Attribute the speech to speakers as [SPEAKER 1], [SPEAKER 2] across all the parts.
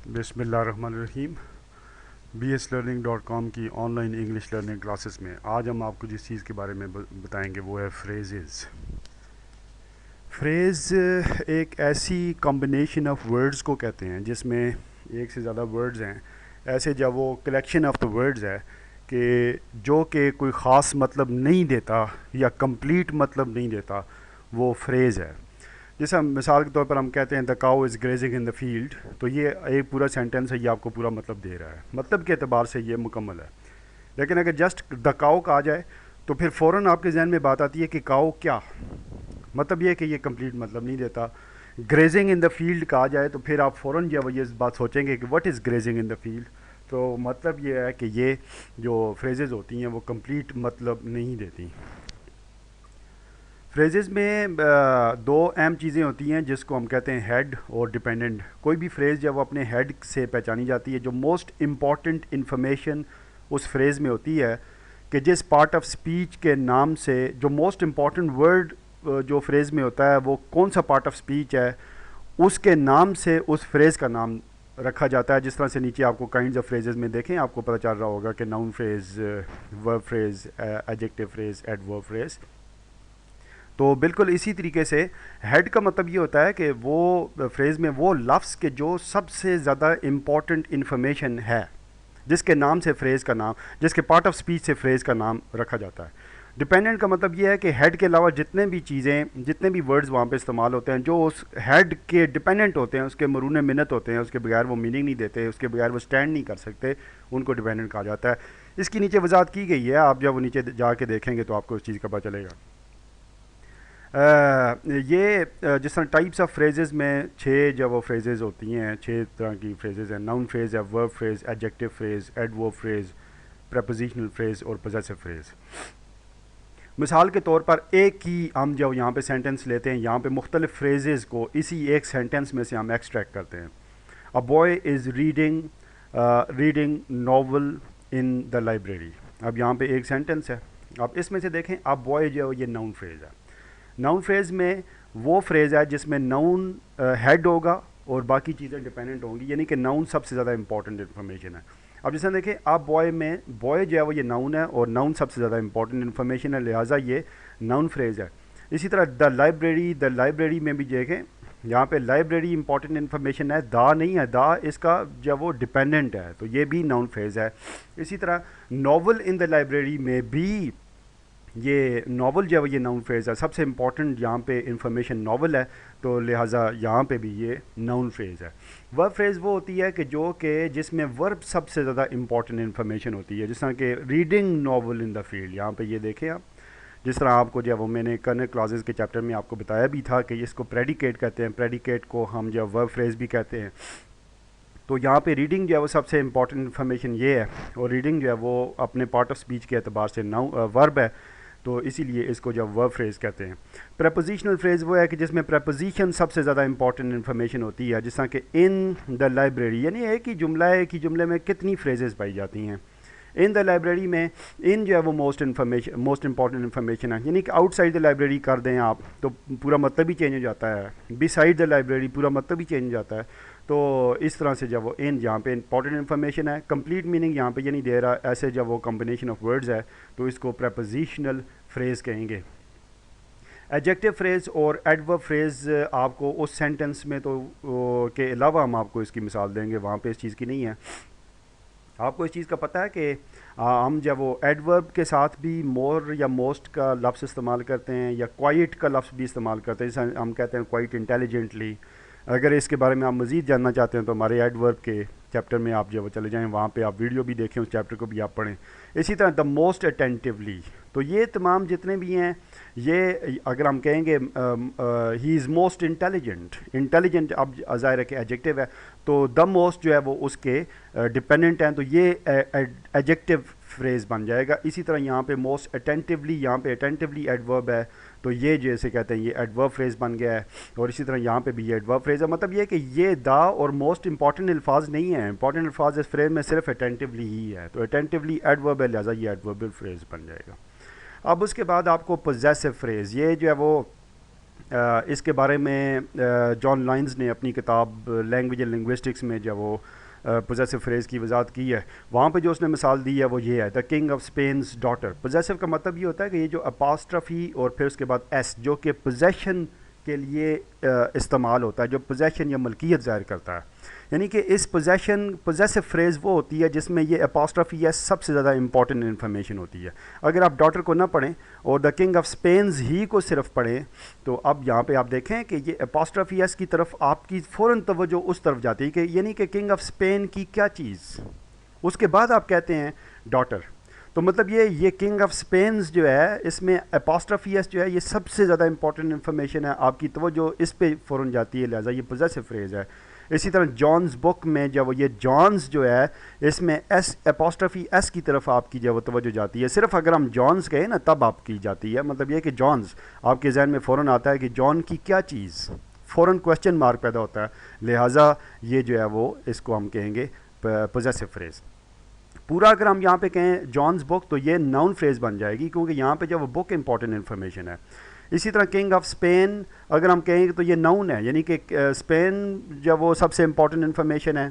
[SPEAKER 1] بسم اللہ الرحمن الرحیم BSLearning.com کی on line English learning classes میں آج ہم آپ کو جس چیز کے بارے میں بتائیں گے وہ ہے فریزز. فریز ایک ایسی کمبینیشن آف ورڈز کو کہتے ہیں جس میں ایک سے زیادہ ورڈز ہیں. ایسے جب وہ کلیکشن آف دا ورڈز ہے کہ جو کہ کوئی خاص مطلب نہیں دیتا یا کمپلیٹ مطلب نہیں دیتا، وہ فریز ہے. جیسے ہم مثال کے طور پر ہم کہتے ہیں دا کاؤ از گریزنگ ان دا فیلڈ، تو یہ ایک پورا سینٹینس ہے، یہ آپ کو پورا مطلب دے رہا ہے، مطلب کے اعتبار سے یہ مکمل ہے. لیکن اگر جسٹ دا کاؤ کہا جائے تو پھر فوراً آپ کے ذہن میں بات آتی ہے کہ کاؤ کیا مطلب، یہ کہ یہ کمپلیٹ مطلب نہیں دیتا. گریزنگ ان دا فیلڈ کہا جائے تو پھر آپ فوراً جو یہ بات سوچیں گے کہ what is grazing in the field, تو مطلب یہ ہے کہ یہ جو فریزز ہوتی ہیں وہ کمپلیٹ مطلب نہیں دیتی. فریزز میں دو اہم چیزیں ہوتی ہیں جس کو ہم کہتے ہیں ہیڈ اور ڈیپینڈنٹ. کوئی بھی فریز جب وہ اپنے ہیڈ سے پہچانی جاتی ہے، جو موسٹ امپورٹنٹ انفارمیشن اس فریز میں ہوتی ہے کہ جس پارٹ آف اسپیچ کے نام سے جو موسٹ امپورٹنٹ ورڈ جو فریز میں ہوتا ہے وہ کون سا پارٹ آف اسپیچ ہے، اس کے نام سے اس فریز کا نام رکھا جاتا ہے. جس طرح سے نیچے آپ کو کائنڈز آف فریزز میں دیکھیں آپ کو پتہ چل رہا ہوگا کہ noun phrase, verb phrase, adjective phrase, adverb phrase. تو بالکل اسی طریقے سے ہیڈ کا مطلب یہ ہوتا ہے کہ وہ فریز میں وہ لفظ کے جو سب سے زیادہ امپورٹنٹ انفارمیشن ہے، جس کے نام سے فریز کا نام، جس کے پارٹ آف اسپیچ سے فریز کا نام رکھا جاتا ہے. ڈیپینڈنٹ کا مطلب یہ ہے کہ ہیڈ کے علاوہ جتنے بھی چیزیں، جتنے بھی ورڈز وہاں پہ استعمال ہوتے ہیں جو اس ہیڈ کے ڈیپینڈنٹ ہوتے ہیں، اس کے مرون منت ہوتے ہیں، اس کے بغیر وہ میننگ نہیں دیتے، اس کے بغیر وہ سٹینڈ نہیں کر سکتے، ان کو ڈیپینڈنٹ کہا جاتا ہے. اس کی نیچے وضاحت کی گئی ہے، آپ جب وہ نیچے جا کے دیکھیں گے تو آپ کو اس چیز کا پتہ چلے گا. یہ جس طرح ٹائپس آف فریزز میں 6 جو وہ فریزز ہوتی ہیں، 6 طرح کی فریزز ہیں. ناؤن فریز ہے، verb phrase, adjective phrase, adverb phrase, prepositional phrase اور پوزیسو فریز. مثال کے طور پر ایک ہی ہم جو یہاں پہ سینٹنس لیتے ہیں، یہاں پہ مختلف فریزز کو اسی ایک سینٹنس میں سے ہم ایکسٹریکٹ کرتے ہیں. A boy is reading novel in the library. اب یہاں پہ ایک سینٹنس ہے، اب اس میں سے دیکھیں اب بوائے جو ہے یہ ناؤن فریز ہے. ناؤن فریز میں وہ فریز ہے جس میں ناؤن ہیڈ ہوگا اور باقی چیزیں ڈیپینڈنٹ ہوں گی، یعنی کہ ناؤن سب سے زیادہ امپورٹنٹ انفارمیشن ہے. اب جیسے دیکھیں اب بوائے میں بوائے جو ہے وہ یہ ناؤن ہے اور ناؤن سب سے زیادہ امپورٹنٹ انفارمیشن ہے، لہٰذا یہ ناؤن فریز ہے. اسی طرح دا لائبریری میں بھی دیکھیں یہاں پہ لائبریری امپورٹنٹ انفارمیشن ہے، دا نہیں ہے، دا اس کا جو وہ ڈیپینڈنٹ ہے، تو یہ بھی ناؤن فریز ہے. اسی طرح ناول ان دا لائبریری میں بھی یہ ناول جو ہے یہ ناؤن فریز ہے، سب سے امپورٹنٹ یہاں پہ انفارمیشن ناول ہے، تو لہٰذا یہاں پہ بھی یہ ناؤن فریز ہے. ورب فریز وہ ہوتی ہے کہ جس میں ورب سب سے زیادہ امپورٹنٹ انفارمیشن ہوتی ہے، جس طرح کہ reading novel in the field. یہاں پہ یہ دیکھیں آپ، جس طرح آپ کو جو ہے وہ میں نے کرنل کلازز کے چیپٹر میں آپ کو بتایا بھی تھا کہ اس کو پریڈیکیٹ کہتے ہیں، پریڈیکیٹ کو ہم جو ورب فریز بھی کہتے ہیں. تو یہاں پہ ریڈنگ جو ہے وہ سب سے امپورٹنٹ انفارمیشن یہ ہے، اور ریڈنگ جو ہے وہ اپنے پارٹ آف اسپیچ کے اعتبار سے ورب ہے، تو اسی لیے اس کو جب ورب فریز کہتے ہیں. پریپوزیشنل فریز وہ ہے کہ جس میں پریپوزیشن سب سے زیادہ امپورٹنٹ انفارمیشن ہوتی ہے، جس طرح کہ ان دا لائبریری، یعنی ایک ہی جملہ ہے، ایک ہی جملے میں کتنی فریزز پائی جاتی ہیں. ان دا لائبریری میں ان جو ہے وہ موسٹ امپورٹنٹ انفارمیشن ہے، یعنی کہ آؤٹ سائڈ دا لائبریری کر دیں آپ تو پورا مطلب ہی چینج ہو جاتا ہے، بی سائڈ دا لائبریری پورا مطلب ہی چینج ہو جاتا ہے. تو اس طرح سے جب وہ ان یہاں پہ امپورٹنٹ انفارمیشن ہے، کمپلیٹ میننگ یہاں پہ یہ نہیں دے رہا، ایسے جب وہ کمبینیشن آف ورڈز ہے تو اس کو پریپوزیشنل فریز کہیں گے. ایڈجیکٹو فریز اور ایڈورب فریز آپ کو اس سینٹنس میں تو کے علاوہ ہم آپ کو اس کی مثال دیں گے، وہاں پہ اس چیز کی نہیں ہے. آپ کو اس چیز کا پتہ ہے کہ ہم جب وہ ایڈورب کے ساتھ بھی مور یا موسٹ کا لفظ استعمال کرتے ہیں یا کوائٹ کا لفظ بھی استعمال کرتے ہیں، جیسے ہم کہتے ہیں کوائٹ انٹیلیجنٹلی. اگر اس کے بارے میں آپ مزید جاننا چاہتے ہیں تو ہمارے ایڈورب کے چیپٹر میں آپ جو وہ چلے جائیں، وہاں پہ آپ ویڈیو بھی دیکھیں، اس چیپٹر کو بھی آپ پڑھیں. اسی طرح دا موسٹ اٹینٹیولی، تو یہ تمام جتنے بھی ہیں یہ اگر ہم کہیں گے ہی از موسٹ انٹیلیجنٹ اب ظاہر ہے کہ ایڈجیکٹو ہے، تو دا موسٹ جو ہے وہ اس کے ڈپینڈنٹ ہیں، تو یہ ایڈجیکٹو فریز بن جائے گا. اسی طرح یہاں پہ موسٹ اٹینٹیولی، یہاں پہ اٹینٹیولی ایڈورب ہے تو یہ جیسے کہتے ہیں یہ ایڈورب فریز بن گیا ہے. اور اسی طرح یہاں پہ بھی یہ ایڈورب فریز ہے. مطلب یہ کہ یہ دا اور موسٹ امپورٹنٹ الفاظ نہیں ہیں، امپورٹنٹ الفاظ اس فریز میں صرف اٹینٹیولی ہی ہے، تو اٹینٹیولی ایڈورب ہے، لہٰذا یہ ایڈوربل فریز بن جائے گا. اب اس کے بعد آپ کو پوزیسو فریز، یہ جو ہے وہ اس کے بارے میں جان لائنز نے اپنی کتاب لینگویج اینڈ لنگوسٹکس میں جب وہ پوزیسو فریز کی وضاحت کی ہے، وہاں پہ جو اس نے مثال دی ہے وہ یہ ہے، دا king of spans daughter. Possessive کا مطلب یہ ہوتا ہے کہ یہ جو اپاسٹرفی اور پھر اس کے بعد ایس جو کہ پوزیشن کے لیے استعمال ہوتا ہے، جو پوزیشن یا ملکیت ظاہر کرتا ہے، یعنی کہ اس پوزیسو فریز وہ ہوتی ہے جس میں یہ اپاسٹرفی ایس سب سے زیادہ امپورٹنٹ انفارمیشن ہوتی ہے۔ اگر آپ ڈاٹر کو نہ پڑھیں اور دا کنگ آف اسپینز ہی کو صرف پڑھیں تو اب یہاں پہ آپ دیکھیں کہ یہ اپاسٹرفی ایس کی طرف آپ کی فوراً توجہ اس طرف جاتی ہے کہ یعنی کہ کنگ آف اسپین کی کیا چیز، اس کے بعد آپ کہتے ہیں ڈاٹر، تو مطلب یہ کنگ آف اسپینز جو ہے اس میں اپاسٹرفی ایس جو ہے یہ سب سے زیادہ امپورٹنٹ انفارمیشن ہے، آپ کی توجہ اس پہ فوراً جاتی ہے، لہٰذا یہ پوزیسو فریز ہے۔ اسی طرح جانز بک میں جب یہ جانز جو ہے اس میں ایس اپاسٹرفی ایس کی طرف آپ کی جو توجہ جاتی ہے، صرف اگر ہم جانز کہیں نا تب آپ کی جاتی ہے، مطلب یہ کہ جانز آپ کے ذہن میں فوراً آتا ہے کہ جان کی کیا چیز، فوراً کویسچن مارک پیدا ہوتا ہے، لہٰذا یہ جو ہے وہ اس کو ہم کہیں گے پوزیسو فریز۔ پورا اگر ہم یہاں پہ کہیں جانز بک تو یہ ناؤن فریز بن جائے گی کیونکہ یہاں پہ جو وہ بک امپورٹنٹ انفارمیشن ہے۔ اسی طرح کنگ آف اسپین اگر ہم کہیں تو یہ ناؤن ہے، یعنی کہ اسپین جب وہ سب سے امپورٹنٹ انفارمیشن ہے،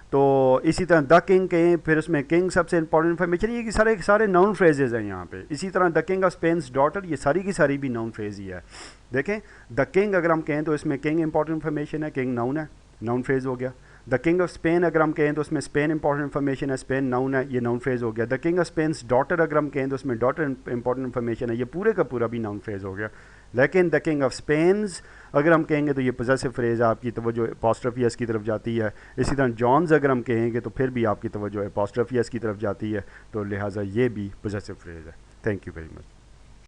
[SPEAKER 1] تو اسی طرح دا کنگ کہیں پھر اس میں کنگ سب سے امپورٹنٹ انفارمیشن، یہ کہ سارے ناؤن فریزز ہیں یہاں پہ۔ اسی طرح the king of Spain's daughter یہ ساری کی ساری بھی ناؤن فریز ہی ہے۔ دیکھیں دا کنگ اگر ہم کہیں تو اس میں کنگ امپورٹنٹ انفارمیشن ہے، کنگ ناؤن ہے، ناؤن فریز ہو گیا۔ دا کنگ آف اسپین اگر ہم کہیں تو اس میں اسپین امپورٹنٹ انفارمیشن ہے، اسپین ناؤن ہے، یہ ناؤن فریز ہو گیا۔ The king of Spain's daughter اگر ہم کہیں تو اس میں ڈاٹر امپورٹنٹ انفارمیشن ہے، یہ پورے کا پورا بھی ناؤن فریز ہو گیا۔ لیکن دا کنگ آف اسپینز اگر ہم کہیں گے تو یہ پوزیسو فریز آپ کی توجہ اپاسٹرفی ایس کی طرف جاتی ہے۔ اسی طرح جانز اگر ہم کہیں گے تو پھر بھی آپ کی توجہ اپاسٹرفی ایس کی طرف جاتی ہے، تو لہٰذا یہ بھی پوزیسو فریز ہے۔ Thank you very much.